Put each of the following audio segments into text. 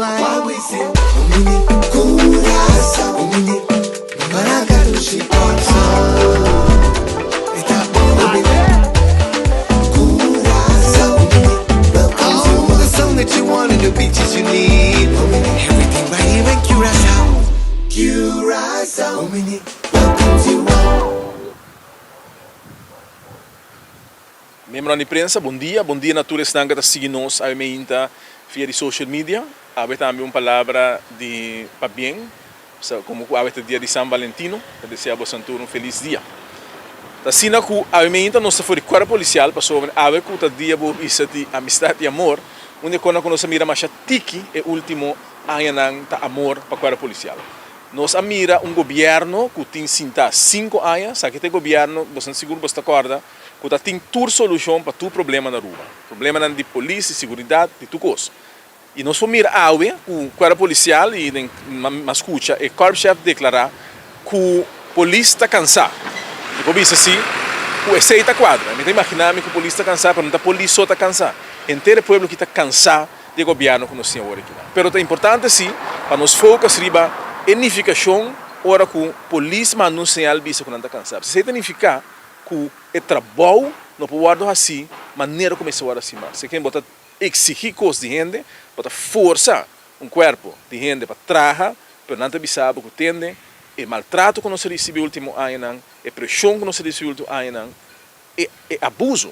my umini kurasa umini maragarushi onsa eta umini kurasa umini all the song that you want and the beaches you need everything right here in Curacao umini welcome to Membro de imprensa, bom dia na todos que estão seguindo nós a minha via de social media. Há também uma palavra de para bem, como há o dia de São Valentino, que deseja a Santo um feliz dia. Assim que a minha nossa foi corpo policial para sobre a ver que o dia isso de amizade e amor, onde quando nós mira mais tiki é último ano de amor para corpo policial. Nós mira governo que tem 5 anos, sabe que governo, você seguro você acorda que tem toda solução para tu problema na rua. Problema de polícia, segurança, de tudo coisa. E nós vamos mirar a o corpo policial e mas escuta, o corpo-chefe declarar que o polícia está cansado. E como isso assim, o EC está quadra. Me imaginar que o polícia está cansado, mas não a polícia só está cansada. Inteiro o povo que está cansado do governo que nós temos agora aqui. Mas é importante sim, para nós focar riba unificação, ora que o polícia manda um sinal que não está cansado. Se significa que o trabalho não pode assim, maneira como se assim, mas se quem bota exigir coisas de gente, bota força corpo de gente para trabalhar, para não ter sabe que tem, e maltrato que nós recebemos no último ano, e pressão que nós recebemos no último ano, e abuso,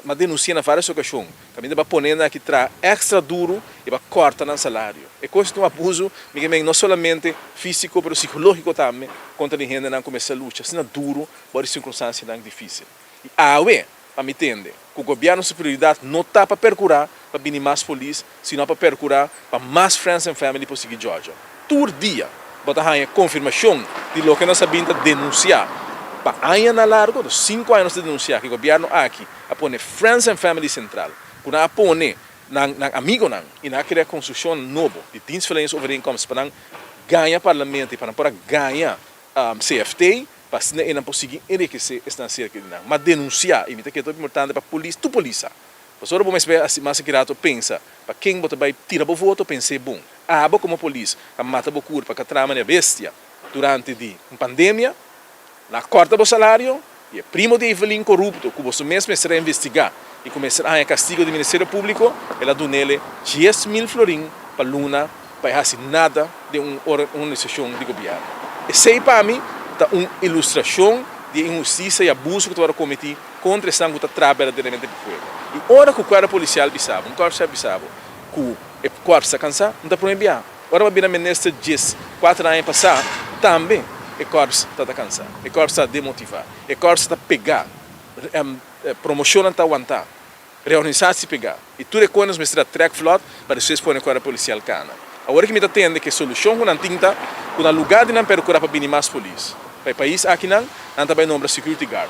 mas denuncia na várias ocasiões. Também vai poner aqui extra duro e vai cortar no salário. E coisa de abuso, não somente físico, mas psicológico também, contra a gente não começa a luta. Assim é duro, por circunstâncias não difíceis. E para me entender, que o governo de prioridade não está para procurar para vir mais polícia, senão para procurar para mais friends and family para seguir Georgia. Todo dia, bota a confirmação de lo que nós sabemos denunciar. Para anos largo, 5 anos de denunciar que o governo aqui a pôr Friends and Family Central, quando a pôr na amigo e na criar construção nova de transferência overeenkomsten para ganhar parlamento e para ganhar CFT, para não conseguir enriquecer esta cerca de mas denunciar e me que é muito importante para a polícia. Por isso, vamos ver mais que pensa para quem vai tirar o voto, pensei bom. Como polícia, para matar o curva, para que trama a bestia durante a pandemia. Na corta do salário, e o primo de Evelyn corrupto, que você mesmo será investigar e começar a castigo do Ministério Público, ela deu nele 10.000 florins para Luna, para fazer nada de uma organização de governo. E sei para mim, é uma ilustração de injustiça e abuso que tu cometi contra essa que trabalha diretamente com o povo. E hora que o corpo policial bisava, que o corpo está cansado, não está para enviar. Agora, a ministra diz, 4 anos passados, também. O corpo está cansado, o corpo está demotivado, o corpo está pegar, promoção está aguentar, reorganizar-se pegar. E tudo é quando nós mexemos track flot para vocês põem o corpo policial cana. Agora que me entende que a solução que não tinta, que no lugar de não procurar para vir mais polícia, para o país aqui não também nombra security guard.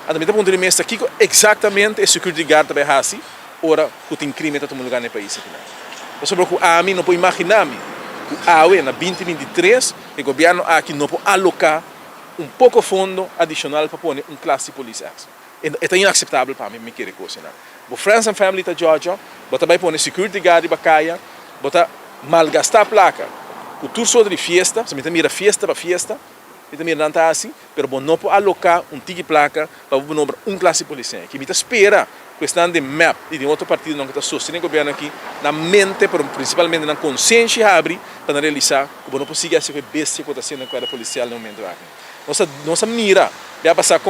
A também ponto de mesa aqui exatamente o security guard também assim, ora que tem crime está tomando lugar no país aqui não. Sobre que a mim não pode imaginar-me na 2023, o governo aqui não pode alocar pouco fundo adicional para pôr classe de polícia. É inaceitável para mim, me querer coisa. O Friends and Family da Georgia, bota vai pôr security guard para caia, bota malgastar a placa. O tour só de festa, se me mira festa para festa, me mira não assim, mas não pode alocar tique placa para o classe de polícia. Que me espera questão de map e de outro partido não que está sustentando o governo aqui na mente, principalmente na consciência abre para realizar que não consiga ser bestia que está sendo com a policial no momento aqui. Nossa mira vai passar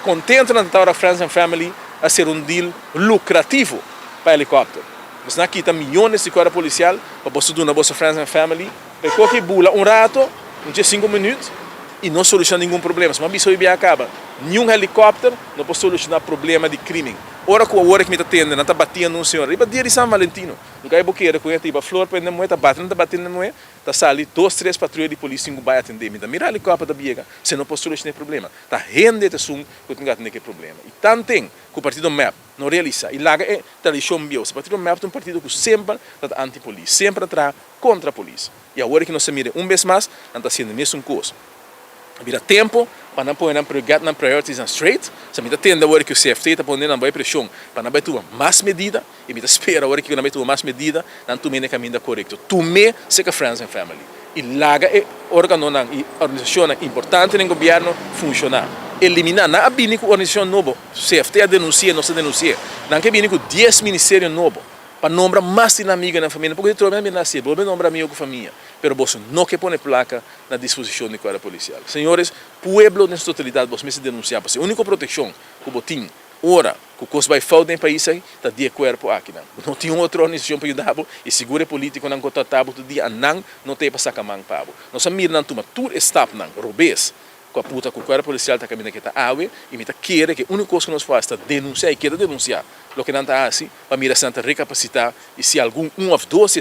contente na hora Friends and Family a ser deal lucrativo para helicóptero. Mas aqui está milhões de corda policial para você dar na vossa Friends and Family para qualquer bula rato, 5 minutos e não soluciona nenhum problema. Se uma pessoa acaba, nenhum helicóptero não pode solucionar problema de crime. Ora que me está tendo, não está batendo um senhor. Iba dia de São Valentino. No que é boqueira, com a flor para não está batendo não é, está sali 2, 3 patrulhas de polícia que vai atender. Mira helicóptero da biega, você não pode solucionar problema. Está rende de sum que tem que ter problema. E tanto tem que o partido MAP não realiza. E lá é tradição bios. O partido MAP é um partido que sempre está anti-polícia, sempre está contra a polícia. E agora que nós se mira vez mais, não está sendo a mesma coisa. Vira tempo para não pôr na priorities straight, se me tende agora que o CFT está pondo na boa pressão, para não tomar mais medida, e me espera agora que não tomar mais medida, não tomar no caminho correto. Tomar se que friends and family. E laga e órgão e organização importante no governo funcionar. Eliminar, não abrir com organização nova, CFT a denunciar, não se denuncia, não que abrir com 10 ministérios novos, para nombrar mais dinâmica na família, porque eu também nasci, vou nombrar amigo com família, pero você não quer pôr placa na disposição de guarda policial. Senhores, pueblo na sua totalidade, você se denunciar, porque a única proteção que você tem, ora, que o custo vai faltar no país, está de corpo aqui, não tem outra organização para ajudar, e seguro político não contratado todo dia, não tem para sacar mão para você. Nós miramos não toma tudo está não, robês, com a puta, com o guarda policial está caminhando que está água, e me está querer que a única coisa que nós fazemos é denunciar e querer denunciar. Lo que não está assim, para mirar se recapacitar, e se algum, ou dois,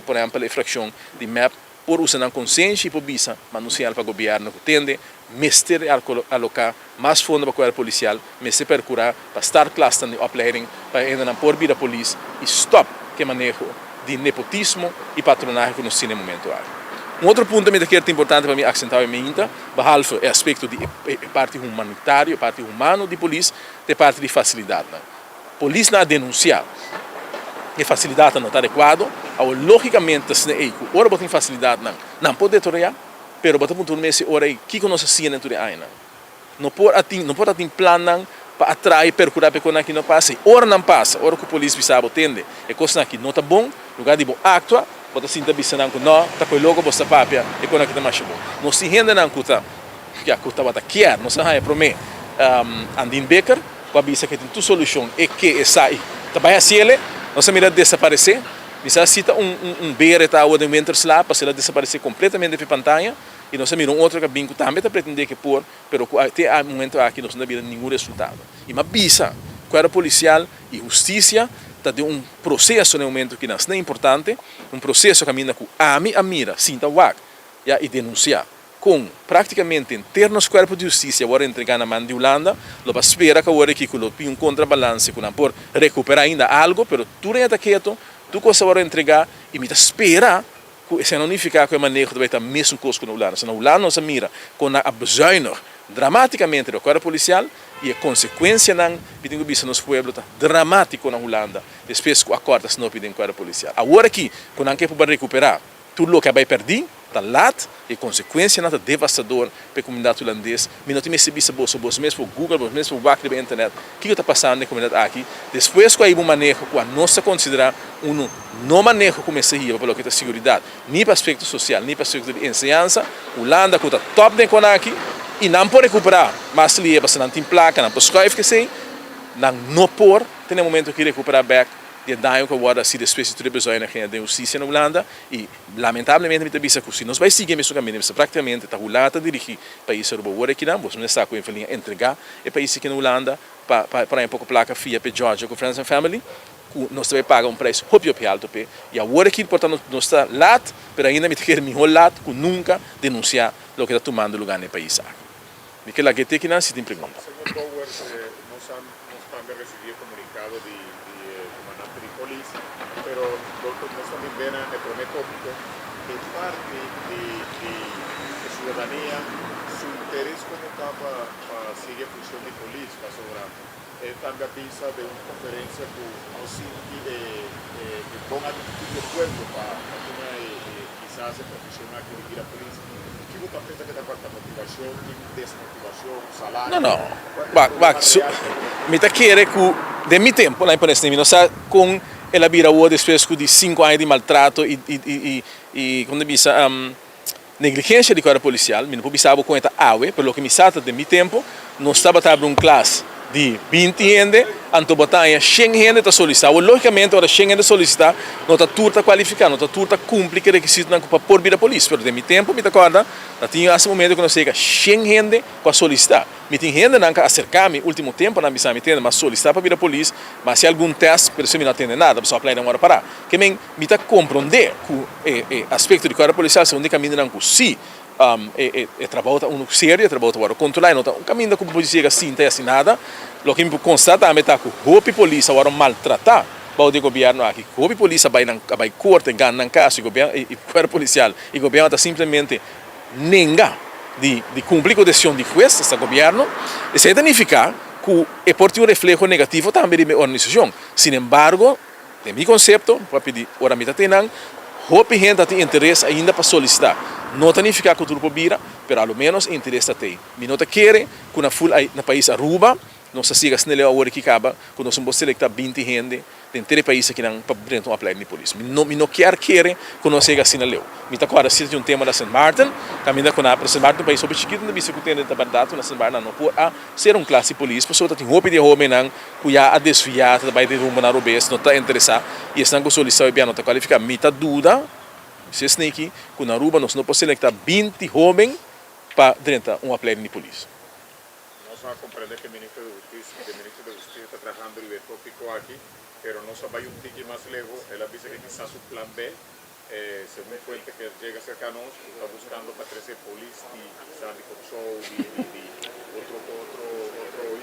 por exemplo, a infração de MAP, por usar a consciência e por visa, mas não para o governo que tende, mestre alocar mais fundo para o guarda policial, mestre percurar, para estar classe de opleiding, para ainda não pôr vida a polícia, e stop que manejo de nepotismo e patronagem que nós temos no momento. Outro ponto que é importante para mim acentuar em minha, behalve o aspecto de parte humanitária, parte humana de polícia, de parte de facilidade. Polícia não denunciar, e facilidade não está adequada, logicamente, se não ora tem facilidade, não pode torear, pero bota ponto mês ora que nós fazemos dentro de aí, não pode ter plano para atrair, percurar para que não passe, ora não passa, ora que a polícia sabe atende, é coisa que não está bom, lugar de bom actua, bota sinta bisana que não, tá com logo bosta papia, e quando que tá mais bom, não se rende não cuta, que a cuta bota quer, não se vai para mim, Andin Becker, com a bisa que tem tua solução é que sai, tá assim ele, não se mira desaparecer, bisa cita beira tá o de mentors lá, para ela desaparecer completamente da pantalla, e não se mira outro que binco também tá pretender que pôr, pero até o momento aqui não se vira nenhum resultado. E uma bisa, guarda policial e justiça está de processo no momento que não é importante, processo que caminha com a mira, sinta o e denunciar. Com praticamente internos corpos de justiça agora entregar na mão de Holanda, lo espera que agora que coloque contrabalance com por recuperar ainda algo, pero tu ainda quieto, tu coisa agora entregar e me espera que se não ficar com a maneira de vai estar mesmo coisa com a Holanda. Se na Holanda não se mira com a bezuinig dramaticamente do corpo policial e a consequência não, eu tenho visto nos pueblos tá dramático na Holanda, depois que acorda se não pedem corpo policial. Agora que quando que para recuperar tudo o que vai perder está lá e a consequência não é devastador para a comunidade holandesa. Me não tem mais visto bolso mesmo por Google, mesmo por WAC da internet, o que está passando na comunidade aqui. Depois que aí um manejo que não se considera não manejo como esse rio pelo que é segurança, nem para aspecto social, nem para aspecto de ensinança, Holanda que está top de aqui e não pode recuperar, mas se lhe não tem placa, não pode escrever que sei, não pode, tem um momento que recuperar back de dano que agora se depois de televisão na justiça na Holanda e lamentavelmente me avisa que se nós vai seguir mesmo caminho, praticamente está Holanda dirigir país europeu agora aqui não, você não está com a entregar o país aqui na Holanda para um pouco placa FIA para Georgia com Friends and Family, nós vai pagar preço muito alto e agora aqui portanto nós está lá, mas ainda me quer melhor lá que nunca denunciar o que está tomando lugar no país. Me que lá que tem que não se tem pergunta. Señor Bauer, nos han de recibir comunicado de comandante de policía, pero nos también ven el problema tópico que parte de ciudadanía, su interés como estaba sigue función de policía, sobre también avisa de una conferencia con los que pongan el pueblo para quizás el profesional que dirige la policía. Que você pensa que da quarta motivação, desmotivação, salário? Não. Me está querendo que de meu tempo lá em Palestina, nós com ela vira o depois de 5 anos de maltrato e como diz negligência de guarda policial, me não pensava com esta água, pelo que me sata de meu tempo, nós estava uma classe de 20 gente, anto batalha 100 gente está solicitando. Logicamente, agora 100 gente solicitar, não está tudo qualificado, não está tudo cumprir que requisito para pôr vida a polícia. Mas, de meu tempo, me acorda, tinha esse momento que nós sei que 100 gente para solicitar. Me tem gente que acercar-me, último tempo, não me sabe entender, mas solicitar para vir a polícia, mas se algum teste, por isso me não atende nada, só aplicar uma hora parar. Que me está compreender que o aspecto de guarda policial, se onde caminha não se trabalha um sério, trabalha controlar, não um caminho como polícia assim, tem assim nada. O que me constata é que o polícia agora maltratar o governo aqui, o polícia vai corte, ganha caso e o governo policial, e o governo está simplesmente nega de cumprir com a decisão de juez deste governo, isso significa que é por um reflexo negativo também de minha organização. Sin embargo, de meu conceito, para pedir ora mita tenang, hope gente tem interesse ainda para solicitar. Não significa que o grupo vira, mas ao menos interesse tem. Me nota quer que na full na país Aruba, não se siga snelle a hora que acaba, que nós vamos selectar 20 gente de 3 países que não para dentro apply de polícia. Me não quer que nós siga snelle. Me está agora se um tema da Saint Martin, caminha com a Saint Martin país sobre chiquito, não bisa que tem da verdade na Saint Martin não pode ser um classe polícia, pessoa tem hope de homem não cuia a desviar da bairro de rumo na Rubes, não está interessado e estão com solução e bem não está qualificado. Me está dúvida se é aqui que na Aruba nós não podemos selectar 20 homens para dentro apply de polícia. A comprender que el ministro de Justicia está trabajando el tópico aquí, pero no se vaya un tique más lejos. Él dice que quizás su plan B, según fuente que llega cercanos, está buscando para 13 polis y Sandy Show y otro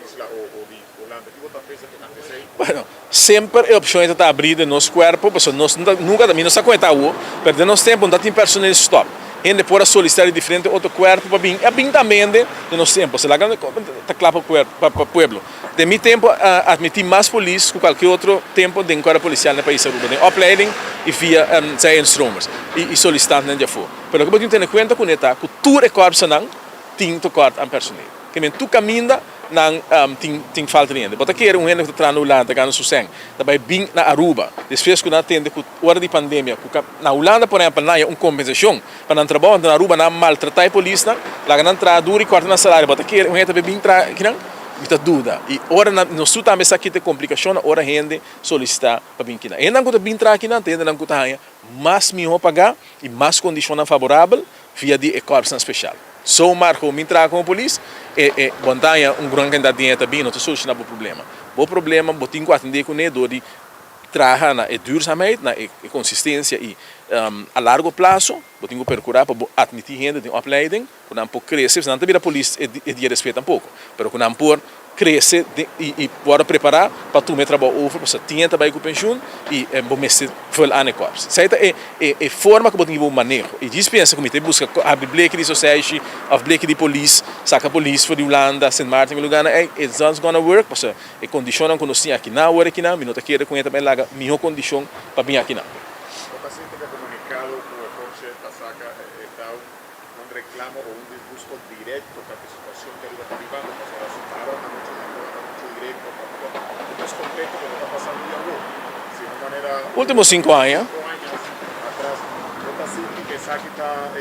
isla o de Holanda. ¿Qué vos piensas que antes ahí? Bueno, sempre a opção está abrida no nosso corpo, porque nós nunca também nos aguentamos, perdemos tempo, não tem personal stop. Gente pode solicitar diferente outro corpo para vir, é bem também de nosso tempo, se lá está claro para o povo. De meu tempo, admitir mais polícia que qualquer outro tempo de enquadra policial no país Aruba, de opleiding e via zijn instruments e solicitando nem já for. Mas o que você tem em conta com é que tudo é corpo não tem que cortar a personal. Que tu caminha não tem falta de gente. Bota que era gente que está na Holanda, que não sangue, também bem na Aruba. Depois que não atende com hora de pandemia, na Holanda por exemplo não há uma compensação para não trabalhar na Aruba não maltratar a polícia, lá não entrar duro e corta na salário. Bota que era gente também bem que não muita dúvida. E ora nós também aqui tem complicação, ora a gente solicita para vir aqui. Ainda não bem entrar aqui não, ainda não tem mais melhor pagar e mais condição favorável via de corpo especial. Só o marco me entrar com a polícia e montanha grande quantidade de dinheiro também não te soluciona o problema. O problema botin que atender com ele de trabalhar na duurzaamheid, na consistência e a largo prazo, botin que procurar para admitir gente de opleiding, quando não pode crescer, senão também a polícia é de respeito um pouco, mas quando não pode crescer e pode preparar para tu me trabalhar over, para tinha também com pensão e bom mestre foi lá no corpo. Certo é forma que botin que manejo. E diz pensa que busca a bleque de society, a bleque de polícia, saca polícia for de Holanda, Saint Martin, lugar é it's not gonna work, porque é condição não conhecia aqui na hora aqui na, minuto que era com também lá melhor condição para vir aqui na. O paciente que ha comunicado con el Porsche saca está un reclamo o un disgusto directo con la situación que está vivando, pues ahora se pararon a mucho directo, no es completo lo que está pasando en Yahoo, sino de manera... Últimos 5 anos. 5 años atrás, el paciente que saca está,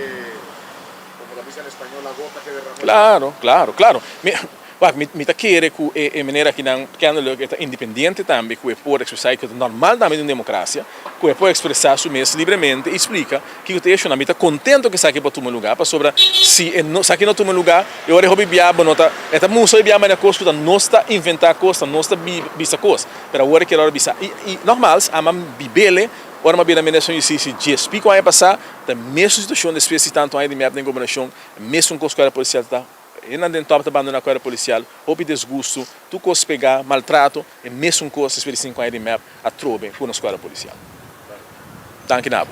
como lo dice en español, la gota que derramó. Claro. Mi quer que é maneira que não é independente também, que pode expressar que é normal também em democracia, que pode expressar su mesmo livremente e explica que o texto não está contento que saque para tomar lugar, para sobre se não saque não toma lugar, e agora hobby biaba nota, é música biaba na costa, não está inventar costa, não está bisa costa, para agora que ela bisa e normal, ama bibele. Ora, uma benamenização existe de explico aí passar, da mesma situação de espécie tanto aí de minha governação, mesmo com a escola policial tá. E não tem top de abandonar a escola policial, houve desgosto, tu cos pegar, maltrato, e mesmo com as espécie 5 aí de minha a trobe com a escola policial. Danke nabo.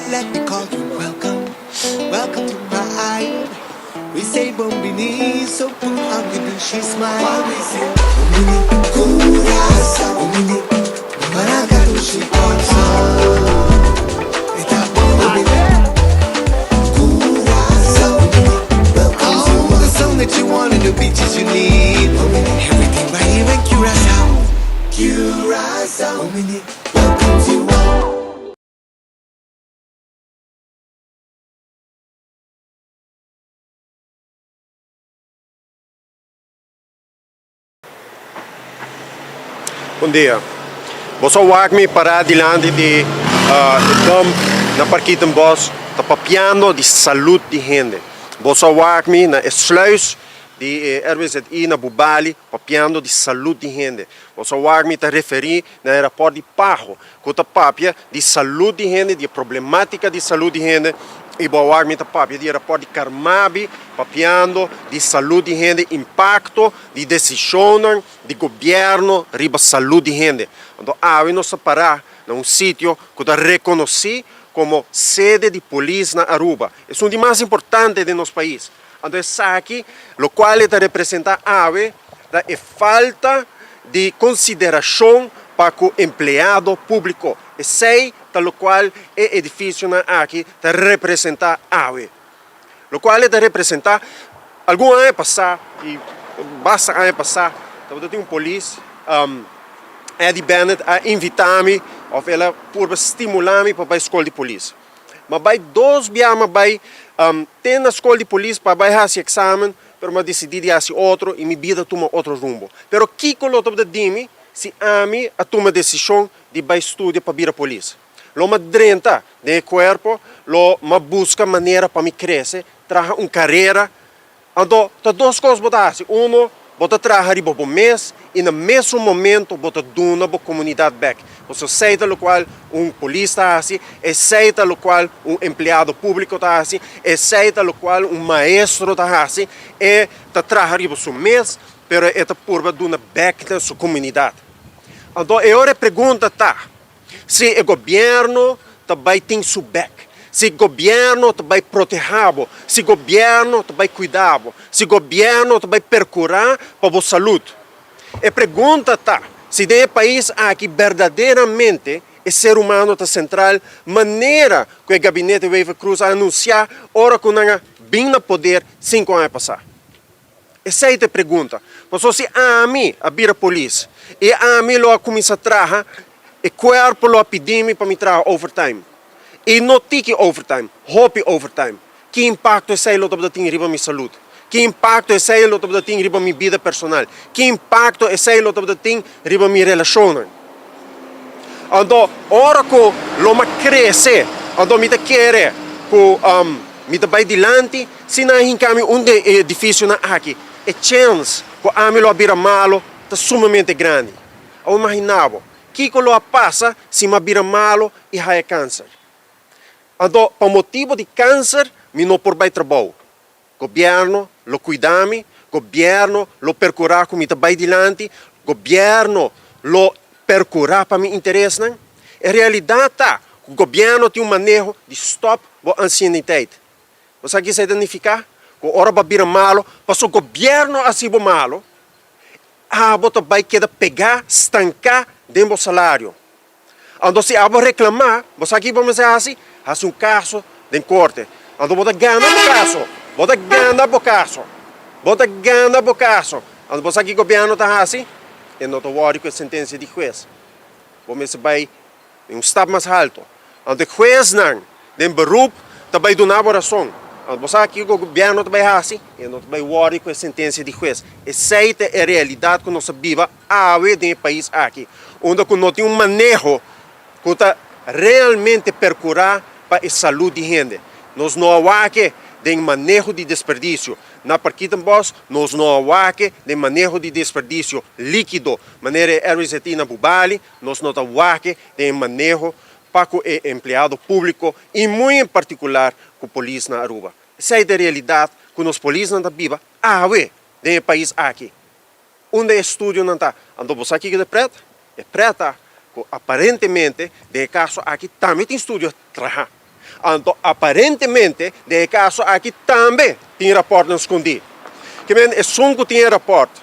Let me call you welcome to my island. We say Bombini, so put on the she smile. While we say Bombini, Curasa, Bombini, Maracatu, she dansa. It's a Bombini, Curasa, Bombini. Welcome to the song that you want and the beaches you need. Bombini, everything right here in Curacao. Curacao, Bombini, welcome to all. Bom dia. Você vai para adiante de dump na Parquitenbos, tá papiando de saúde de gente. Você vai na sluis de RWZI na Bubali, papiando de saúde de gente. Você vai te referir na aeroporto de Pajo, que tá papia de saúde de gente, de problemática de saúde de gente. E vai te papia de aeroporto de Carmabi, papiando de saúde de gente, impacto de decisão de governo riba saúde de gente. Então, nos separar num sítio que está reconhecido como sede de polícia na Aruba. É um dos mais importantes de nosso país. Então, aqui, o qual representa a falta de consideração para o empregado público. E sei, tal qual é edifício aqui, representa a o qual representa, algum ano passado, e basta ano passado, eu tinha polícia, Eddie Bennett a invitar-me, ou ela por estimular-me para a escola de polícia. Mas vai 2 dias, tem na escola de polícia para fazer esse exame, mas decidi de fazer outro e minha vida toma outro rumbo. Mas o que eu estou dizendo se a mim a tomar decisão de estudar para vir a polícia? Lo me drenta de corpo, lo me busca maneira para me crescer, traga uma carreira. Então, tem 2 coisas para fazer. Bota trabalhar por um mês e no mesmo momento bota doar para a comunidade back. Você aceita o qual polícia está assim, aceita o qual empregado público está assim, aceita o qual maestro está assim, e está trabalhando por um mês, mas está por doar back na sua comunidade. Então, a pergunta está, se o governo também tem seu back, se o governo vai proteger, se o governo vai cuidar, se o governo vai procurar para a saúde. A pergunta está, se no país aqui verdadeiramente o ser humano está central, maneira que o gabinete Wave Cruz anunciar, ora que não vem no poder 5 anos passados. Essa é a pergunta. Mas se a mim, a vir a polícia, e a mim lo começa a trabalhar, o corpo lo pedir para me trabalhar overtime. E não tique overtime, hobby overtime. Que impacto esse aí tem riba minha saúde? Que impacto esse aí tem riba minha vida personal? Que impacto esse aí tem riba minha relação? Então, ora que lo me cresce, então me quer que me vai dilante, se não encame edifício aqui, a chance que a mim lo abira malo está sumamente grande. Eu imaginava, que lo passa se me abira malo e há câncer? Então, por motivo de câncer, me não por bem trabalho. Governo, lo cuidar-me, governo, lo percurar como me vai dilante, governo, lo percurar para me interesse. Em realidade, o governo tem manejo de stop a ancianidade. Você aqui se identificar? Que ora vai vir malo, mas o governo assim malo, você vai querer pegar, estancar dentro do salário. Então, se você reclamar, você aqui vamos dizer assim, faz um caso de corte. Então, você ganha o caso. Você ganha o caso. Você ganha o caso. Então, você aqui o governo está assim, e não está worried com a sentença de juiz. Você vai em step mais alto. Então, o juiz não, de beroep, também dá uma razão. Então, você aqui o governo está assim, e não está worried com a sentença de juiz. Essa é a realidade que nós vivemos no país aqui. Onde não tem manejo que está realmente procurar para a saúde de gente. Nós não há que de manejo de desperdício. Na Parquitenbos, nós não há que de manejo de desperdício líquido. Maneira RWZI na Bubali, nós não há que de manejo para o empregado público e muito em particular com a polícia na Aruba. Essa é a realidade que os polícias não vivem no país aqui. Onde o estúdio não está. Então você aqui que é preta, aparentemente, de caso aqui também tem estúdio trabalhar. Então, aparentemente, de caso aqui também tem rapporto escondido. Que é só que tem rapporto.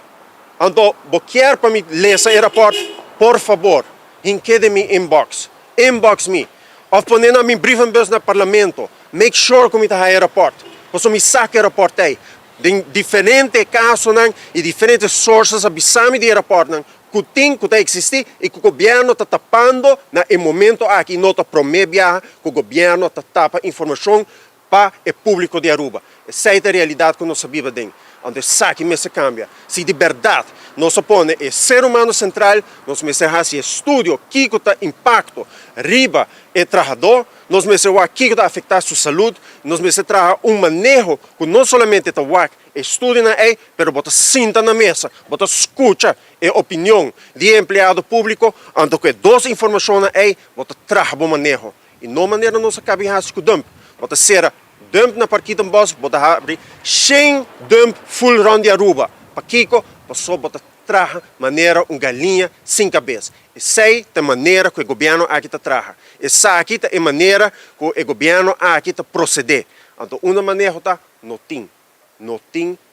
Então, você quer para me ler esse rapporto, por favor, enquede me inbox. Inbox me. Ou põe na minha briefing no parlamento. Make sure que me está aí rapporto. Você me saca rapporto aí. De diferentes casos e diferentes sources avisam de rapporto. Que tem que existir e que o governo está tapando no momento aqui não está promovendo que o governo está tapando informação para o público de Aruba. Essa é a realidade que nós vivemos. onde saque me se cambia. Se de verdade nós põe o ser humano central, nós me se faz estudo que está impacto riba e trabalhador, nós me se vai que está afetar sua saúde, nós me se traz manejo que não somente está vai estudo na mas bota sinta na mesa, bota escuta a opinião de empregado público, onde que duas informações bota trabalho manejo. E não maneira nós acaba com dump, bota ser dump na parquita boss, bota abrir 100 dump full round de Aruba. Paquico, passou bota traja maneira galinha sem cabeça. E sei da maneira que o governo aqui está traja. E sei aqui é maneira que o governo aqui está proceder. Então, uma maneira tá não tem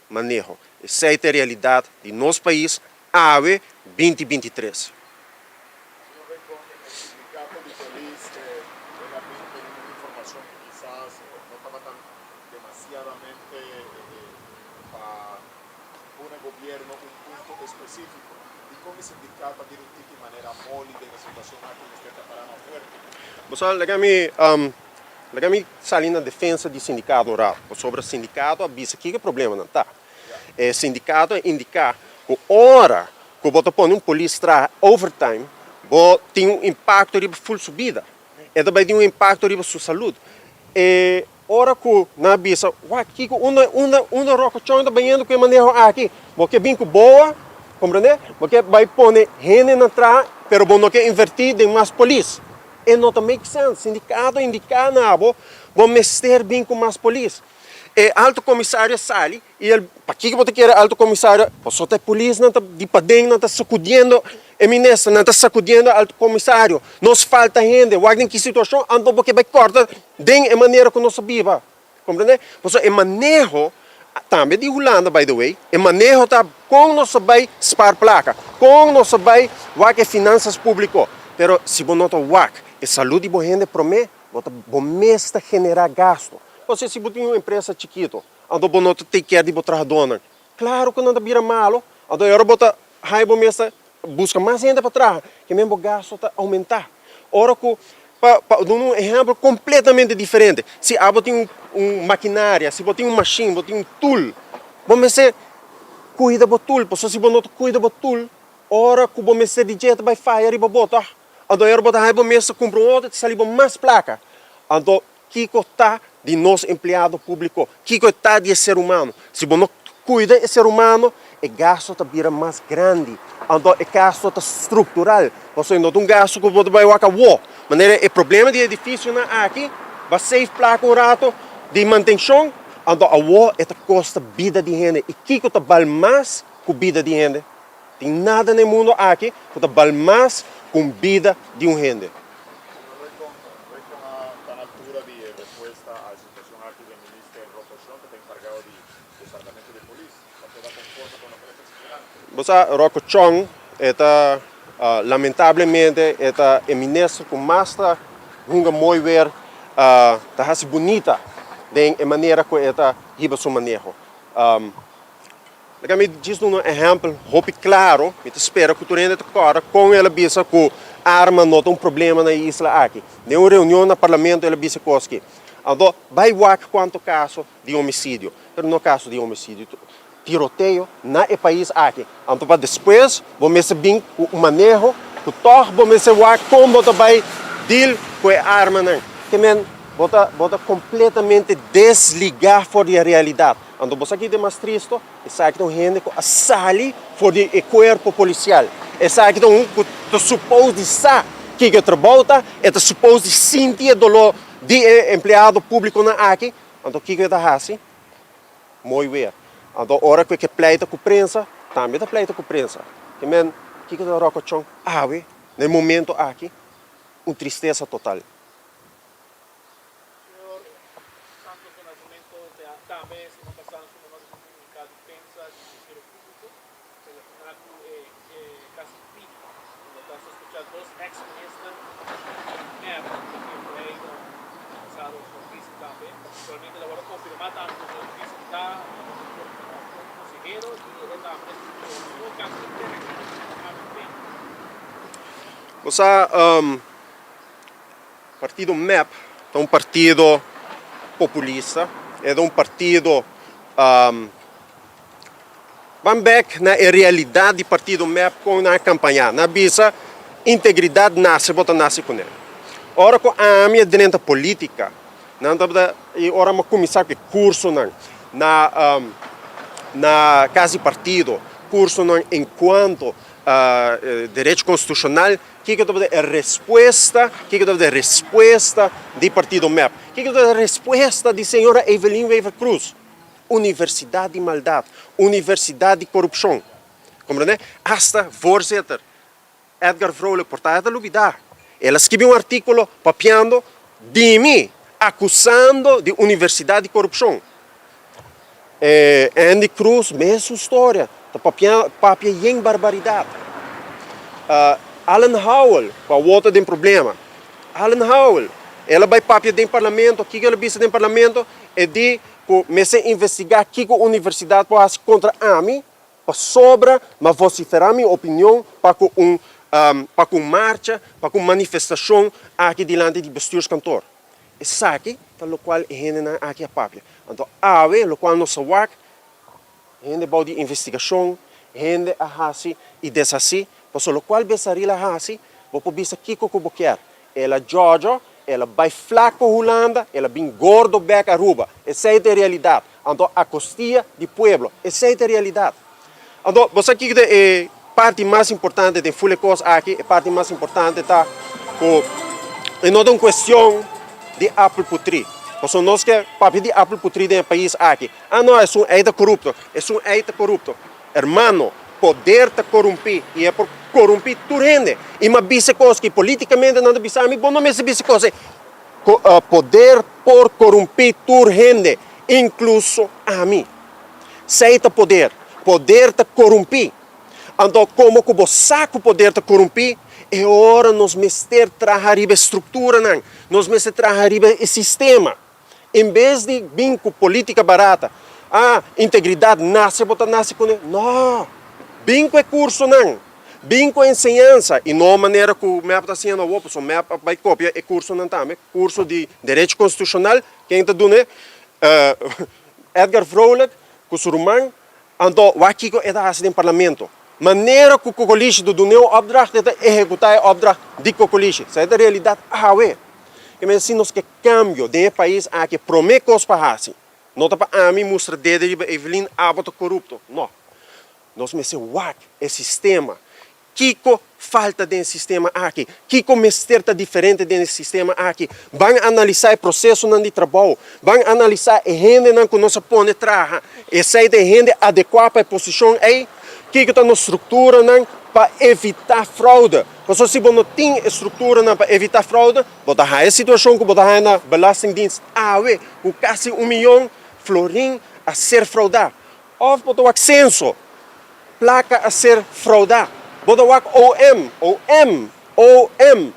manejo. Essa é a realidade de nosso país, AVE 2023. Gobierno un punto específico y come il sindacato dire un tipo in maniera molida in una situazione che sta parlando fuerte. Pessoal, legami sali na defesa do sindicato oral. Sobre o sindicato, avisa que o problema não está. O sindicato indica que hora que você põe polícia overtime, tem impacto sobre full subida. E também tem impacto sobre sua saúde. E hora que na avisa, que uma rocochão está banhando que manejo aqui, porque bem que boa, compreende? Porque vai pôr gente na trás, pero não quer invertir em mais polícia. E não make sense. Sindicato indica na vamos mexer bem com mais polícia. E alto comissário sai e ele, para que você quer alto comissário? Você tem polícia, não está de padrinho, não está sacudindo a ministra, não está sacudindo alto comissário. Nos falta gente, em que situação, então porque vai cortar de maneira que nós viva. Compreende? Porque o manejo também de Holanda, by the way, o manejo está com nós vai spar placa, com nós vai que finanças públicas. Pero se você não está e saúde de gente promete, você generar gasto. Você se você tem uma empresa chiquita, então você não tem que de trabalhador. Claro que não vira malo, então agora você busca mais gente para trás, que mesmo o gasto está aumentar. Ora que para dar um exemplo completamente diferente, se você tem maquinária, se você tem machine, você tem tool, você cuida do tool, porque se você não cuida do tool, ora que você de jeito vai falhar e vai botar. Então, eu vou dar para comprar outro, sair mais placa. Então, que está de nosso empregado público, que está de ser humano. Se você não cuida do ser humano, o gasto está vira mais grande. Então, o gasto está estrutural. Você não tem um gasto que você vai acabar. Mas o problema do edifício aqui, vai ser placa rato de manutenção. Então, a custa vida de gente. E que está vale mais que vida de gente? Tem nada no mundo aqui que está vale mais com vida de gente. Está na altura de resposta à situação aqui do ministro Rocochão, que está encarregado do departamento de polícia. Você está conforme com a prefeitura? Você, Rocochão, lamentavelmente, é o ministro que mais está muito ver, está bonita de maneira que está riba seu manejo. Me diz um exemplo, roupa claro, me espera que tu rende agora com ela bisa que arma não tem problema na isla aqui. Em uma reunião no parlamento ela bisa que então vai ver quanto caso de homicídio, mas no caso de homicídio, tiroteio na país aqui. Então para depois vamos bem o manejo, que todo vamos ver como você vai deal com a arma não. Que men bota completamente desligar fora da realidade. Então você aqui é mais triste, essa aqui tem gente que sai fora do corpo policial. Essa aqui tem que supõe de sa que trabalha, é supõe de sentir dolor de empregado público na aqui. Então o que está assim? Muito bem. Então hora que pleita com prensa, também está pleita com prensa. Que men, o que está rocochão? No momento aqui, uma tristeza total. Você, partido MEP é um partido populista, é um partido Vamos back na realidade do partido MEP com a campanha. Na bisa, integridade nasce, bota nasce com ele. Ora, com a minha dentro política, não dá e ora uma começar com curso na casa partido, curso enquanto direito constitucional, que é a resposta, do partido MEP, que é a resposta da senhora Evelyn Wever Cruz, universidade de maldade, universidade de corrupção, compreende? Hasta voorzitter Edgar Vrolijk portada a duvidar. Ela escreveu um artigo papiando de mim, acusando de universidade de corrupção. Andy Cruz, mesma história, papia em barbaridade. Alan Howell, com a outra tem problema. Alan Howell, ela vai papia dentro do parlamento, o que ela visa dentro do parlamento é de começar a investigar o que a universidade pode fazer contra a mim, para sobra, mas vociferar minha opinião para uma marcha, para uma manifestação aqui diante de Bestuurs Kantoor. Isso aqui, pelo qual a gente não aqui a papia. Então, o qual nós sabemos, a gente vai de investigação, a gente a fazer e desfazer, para o qual besaria a fazer, vou ver aqui o que eu quero. Ela Georgia, ela vai flaco Holanda, ela bem gordo back Aruba. Essa é a realidade. Então, a costia do povo, essa é a realidade. Então, você aqui é parte mais importante de full coisa aqui, a parte mais importante está com não é uma questão de Apple Putri. Porque nós que papel de Apple Putri no país aqui. Não, é um eita corrupto, Hermano, poder te corromper e é por corromper tu rende. E uma bicha coisa que politicamente não bisa mim, bom não me se bicha coisa. Poder por corromper tu rende, incluso a mim. Seita poder te corromper. Então, como que você saca o poder te corromper, é hora nos meter trazer a estrutura, nos meter trazer o sistema. Em vez de vir com política barata, integridade nasce, bota nasce com ele. Não, vim com curso, vim com ensinança. E não maneira que o MEP está sendo o oposto, o MEP vai copiar o curso não também. Curso de direito constitucional, quem está dando Edgar Vrolijk, com o Surumang, então, o aqui é da no parlamento. Maneira que o coliche do União opdracht é executar a opdracht de coliche. Essa é a realidade. Mas assim, nós que cambio de país que promete coisas para fazer. Não está para a mim mostrar dedo de Evelyn Abbott corrupto. Não. Nós me é sistema. Kiko falta dentro do sistema aqui. Kiko está diferente dentro do sistema aqui. Vão analisar o processo de trabalho. Vão analisar a gente que nós põe trabalhar. Essa é a gente adequada para a posição aí. Que está na estrutura para evitar fraude. Porque se você não tem estrutura para evitar fraude, você tem a situação que você tem na Belastingdienst com quase 1 milhão de florim a ser fraudado. Ou você tem censo, placa a ser fraudada. Você tem OM,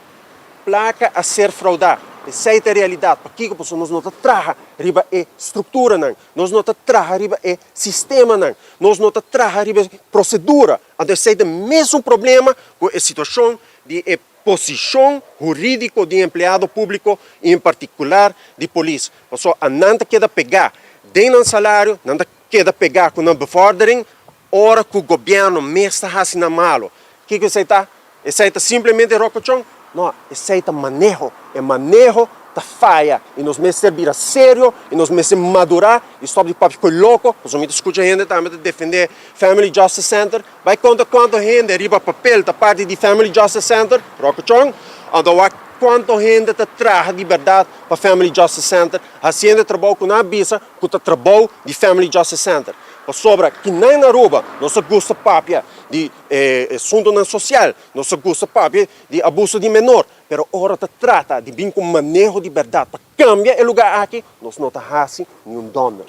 placa a ser fraudada. Essa é a realidade. Porque nós não trabalhamos riba a estrutura, nós não trabalhamos riba a sistema, nós não trabalhamos riba a procedura. Então, esse é o mesmo problema com a situação de posição jurídica de empregado público, em particular de polícia. Porque não quer pegar dentro do salário, não quer pegar com a befordering, hora que o governo me está fazendo malo. O que você está? Esse é simplesmente rocochão? Não, esse é manejo da falha. E nós merecemos servir a sério, e nós merecemos madurar, e stop de papo louco. Nós vamos escutar a gente também defender Family Justice Center. Vai contar quanto gente arriba papel da parte de Family Justice Center, Rocochong. Então, quanto gente traz liberdade para Family Justice Center, fazendo trabalho com a visa, com o trabalho de Family Justice Center. Sobre que nem na Aruba, nós gosta papia de assunto social, nós gosta papia de abuso de menor, pero ora trata de vir com manejo de verdade para cambiar o lugar aqui, nós não está fazendo nenhum dono.